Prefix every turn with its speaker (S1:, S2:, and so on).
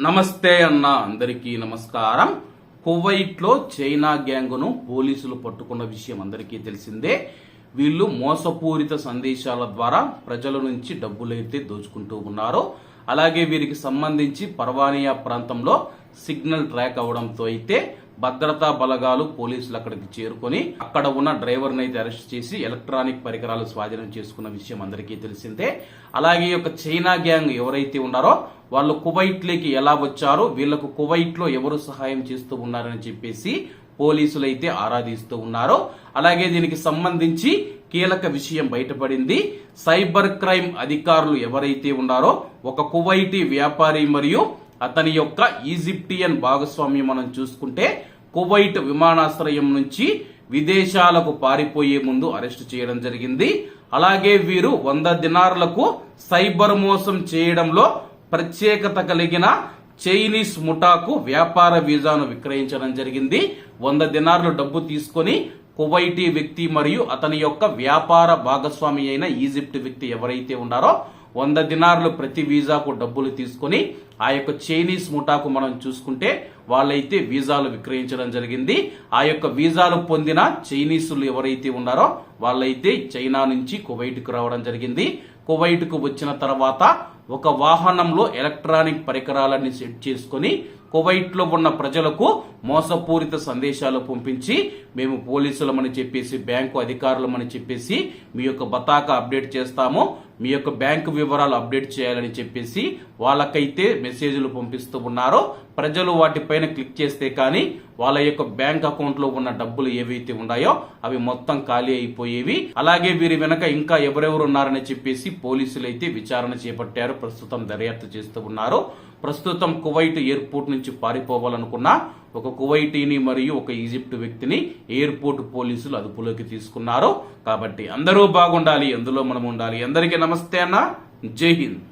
S1: నమస్తే అన్న, అందరికీ నమస్కారం. కువైట్లో చైనా గ్యాంగును పోలీసులు పట్టుకున్న విషయం అందరికీ తెలిసిందే. వీళ్ళు మోసపూరిత సందేశాల ద్వారా ప్రజల నుంచి డబ్బులైతే దోచుకుంటూ ఉన్నారు. అలాగే వీరికి సంబంధించి పర్వానియా ప్రాంతంలో సిగ్నల్ ట్రాక్ అవడంతో అయితే భద్రతా బలగాలు పోలీసులు అక్కడికి చేరుకొని అక్కడ ఉన్న డ్రైవర్ని అయితే అరెస్ట్ చేసి ఎలక్ట్రానిక్ పరికరాలు స్వాధీనం చేసుకున్న విషయం అందరికీ తెలిసిందే. అలాగే ఒక చైనా గ్యాంగ్ ఎవరైతే ఉన్నారో వాళ్ళు కువైట్లోకి ఎలా వచ్చారో, వీళ్లకు కువైట్లో ఎవరు సహాయం చేస్తూ ఉన్నారని చెప్పేసి పోలీసులు అయితే ఆరాధిస్తూ ఉన్నారు. అలాగే దీనికి సంబంధించి కీలక విషయం బయటపడింది. సైబర్ క్రైమ్ అధికారులు ఎవరైతే ఉన్నారో ఒక కువైటీ వ్యాపారి మరియు అతని యొక్క ఈజిప్టియన్ భాగస్వామ్యం మనం చూసుకుంటే కువైట్ విమానాశ్రయం నుంచి విదేశాలకు పారిపోయే ముందు అరెస్ట్ చేయడం జరిగింది. అలాగే వీరు 100 దినార్లకు సైబర్ మోసం చేయడంలో ప్రత్యేకత కలిగిన చైనీస్ ముఠాకు వ్యాపార వీసాను విక్రయించడం జరిగింది. 100 దినార్లు డబ్బు తీసుకొని కువైటీ వ్యక్తి మరియు అతని యొక్క వ్యాపార భాగస్వామి అయిన ఈజిప్ట్ వ్యక్తి ఎవరైతే ఉన్నారో 100 దినార్లు ప్రతి వీసాకు డబ్బులు తీసుకొని ఆ యొక్క చైనీస్ ముఠాకు మనం చూసుకుంటే వాళ్ళైతే వీసాలు విక్రయించడం జరిగింది. ఆ యొక్క వీసాలు పొందిన చైనీసులు ఎవరైతే ఉన్నారో వాళ్ళైతే చైనా నుంచి కువైట్కు రావడం జరిగింది. కువైట్కు వచ్చిన తర్వాత ఒక వాహనంలో ఎలక్ట్రానిక్ పరికరాలన్నీ సెట్ చేసుకుని కువైట్లో ఉన్న ప్రజలకు మోసపూరిత సందేశాలు పంపించి మేము పోలీసులమని చెప్పేసి, బ్యాంకు అధికారులమని చెప్పేసి మీ యొక్క బతాకా అప్డేట్ చేస్తాము, మీ యొక్క బ్యాంకు వివరాలు అప్డేట్ చేయాలని చెప్పేసి వాళ్ళకైతే మెసేజ్లు పంపిస్తూ ఉన్నారు. ప్రజలు వాటిపైన క్లిక్ చేస్తే కానీ వాళ్ళ యొక్క బ్యాంక్ అకౌంట్ లో ఉన్న డబ్బులు ఏవైతే ఉన్నాయో అవి మొత్తం ఖాళీ అయిపోయేవి. అలాగే వీరి వెనక ఇంకా ఎవరెవరు ఉన్నారని చెప్పేసి పోలీసులు అయితే విచారణ చేపట్టారు. ప్రస్తుతం దర్యాప్తు చేస్తూ ఉన్నారు. ప్రస్తుతం కువైట్ ఎయిర్పోర్ట్ నుంచి పారిపోవాలనుకున్న ఒక కువైటీని మరియు ఒక ఈజిప్ట్ వ్యక్తిని ఎయిర్పోర్ట్ పోలీసులు అదుపులోకి తీసుకున్నారు. కాబట్టి అందరూ బాగుండాలి, అందులో మనం ఉండాలి. అందరికీ నమస్తే అన్న, జై హింద్.